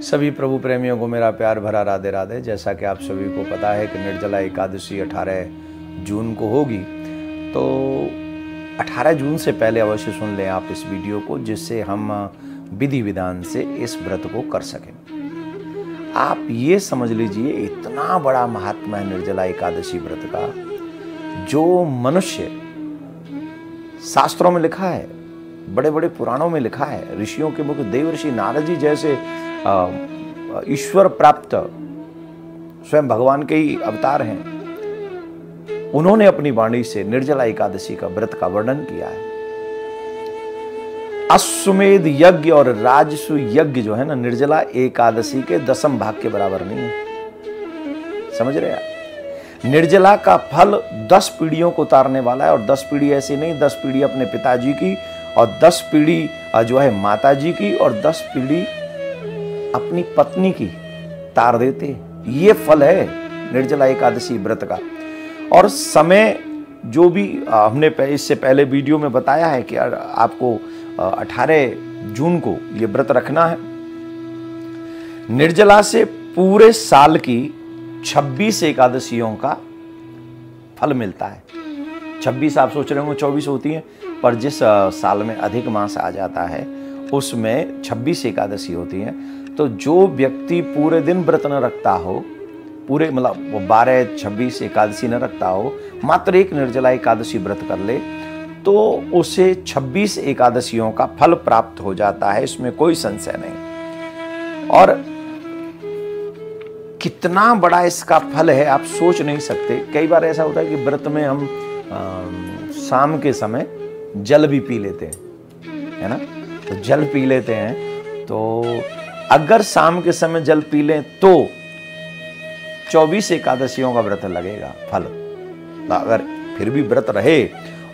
सभी प्रभु प्रेमियों को मेरा प्यार भरा राधे राधे। जैसा कि आप सभी को पता है कि निर्जला एकादशी 18 जून को होगी, तो 18 जून से पहले अवश्य सुन लें आप इस वीडियो को, जिससे हम विधि विधान से इस व्रत को कर सकें। आप ये समझ लीजिए, इतना बड़ा महात्मा है निर्जला एकादशी व्रत का, जो मनुष्य शास्त्रों में लिखा है, बड़े बड़े पुराणों में लिखा है, ऋषियों के मुख देवर्षि नारद जी जैसे ईश्वर प्राप्त स्वयं भगवान के ही अवतार हैं, उन्होंने अपनी वाणी से निर्जला एकादशी का व्रत का वर्णन किया है। अश्वमेध यज्ञ और राजसु यज्ञ जो है ना, निर्जला एकादशी के 10 भाग के बराबर नहीं है। समझ रहे आप? निर्जला का फल 10 पीढ़ियों को उतारने वाला है, और 10 पीढ़ी ऐसी नहीं, 10 पीढ़ी अपने पिताजी की, और 10 पीढ़ी जो है माताजी की, और 10 पीढ़ी अपनी पत्नी की तार देते। ये फल है निर्जला एकादशी व्रत का। और समय जो भी हमने इससे पहले वीडियो में बताया है कि आपको 18 जून को ये व्रत रखना है। निर्जला से पूरे साल की 26 एकादशियों का फल मिलता है। 26 आप सोच रहे होंगे 24 होती हैं, पर जिस साल में अधिक मास आ जाता है उसमें 26 एकादशी होती हैं। तो जो व्यक्ति पूरे दिन व्रत न रखता हो, पूरे मतलब वो 12-26 एकादशी न रखता हो, मात्र एक निर्जला एकादशी व्रत कर ले, तो उसे 26 एकादशियों का फल प्राप्त हो जाता है, इसमें कोई संशय नहीं। और कितना बड़ा इसका फल है आप सोच नहीं सकते। कई बार ऐसा होता है कि व्रत में हम शाम के समय जल भी पी लेते हैं, है ना? तो जल पी लेते हैं, तो अगर शाम के समय जल पी लें तो 24 एकादशियों का व्रत लगेगा फल। अगर फिर भी व्रत रहे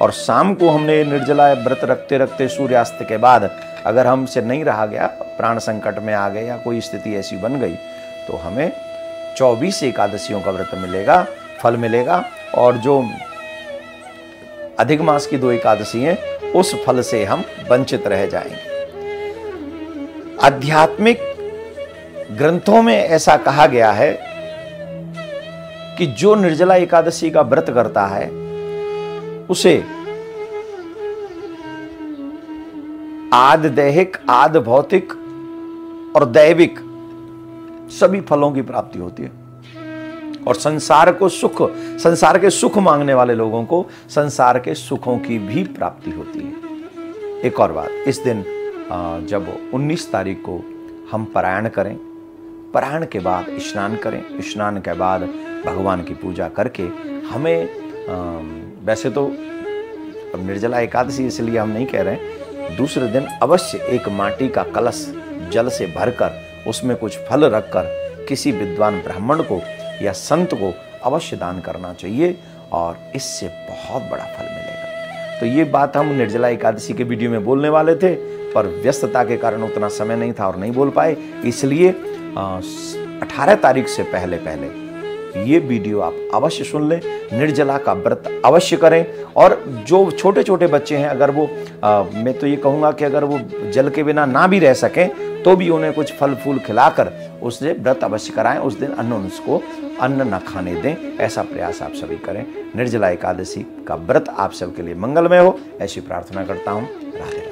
और शाम को हमने निर्जला व्रत रखते रखते सूर्यास्त के बाद अगर हमसे नहीं रहा गया, प्राण संकट में आ गए या कोई स्थिति ऐसी बन गई, तो हमें 24 एकादशियों का व्रत मिलेगा, फल मिलेगा। और जो अधिक मास की 2 एकादशी हैं, उस फल से हम वंचित रह जाएंगे। आध्यात्मिक ग्रंथों में ऐसा कहा गया है कि जो निर्जला एकादशी का व्रत करता है उसे आदि दैहिक, आदि भौतिक और दैविक सभी फलों की प्राप्ति होती है। और संसार के सुख मांगने वाले लोगों को संसार के सुखों की भी प्राप्ति होती है। एक और बात, इस दिन जब 19 तारीख को हम पारायण करें, पारायण के बाद स्नान करें, स्नान के बाद भगवान की पूजा करके हमें वैसे तो अब निर्जला एकादशी इसलिए हम नहीं कह रहे हैं, दूसरे दिन अवश्य एक माटी का कलश जल से भरकर उसमें कुछ फल रखकर किसी विद्वान ब्राह्मण को या संत को अवश्य दान करना चाहिए, और इससे बहुत बड़ा फल मिलेगा। तो ये बात हम निर्जला एकादशी के वीडियो में बोलने वाले थे, पर व्यस्तता के कारण उतना समय नहीं था और नहीं बोल पाए, इसलिए 18 तारीख से पहले ये वीडियो आप अवश्य सुन लें। निर्जला का व्रत अवश्य करें। और जो छोटे छोटे बच्चे हैं, अगर वो मैं तो ये कहूँगा कि अगर वो जल के बिना ना भी रह सकें, तो भी उन्हें कुछ फल फूल खिलाकर उससे व्रत अवश्य कराएं। उस दिन अन्न न खाने दें, ऐसा प्रयास आप सभी करें। निर्जला एकादशी का व्रत आप सबके लिए मंगलमय हो, ऐसी प्रार्थना करता हूँ। राधे।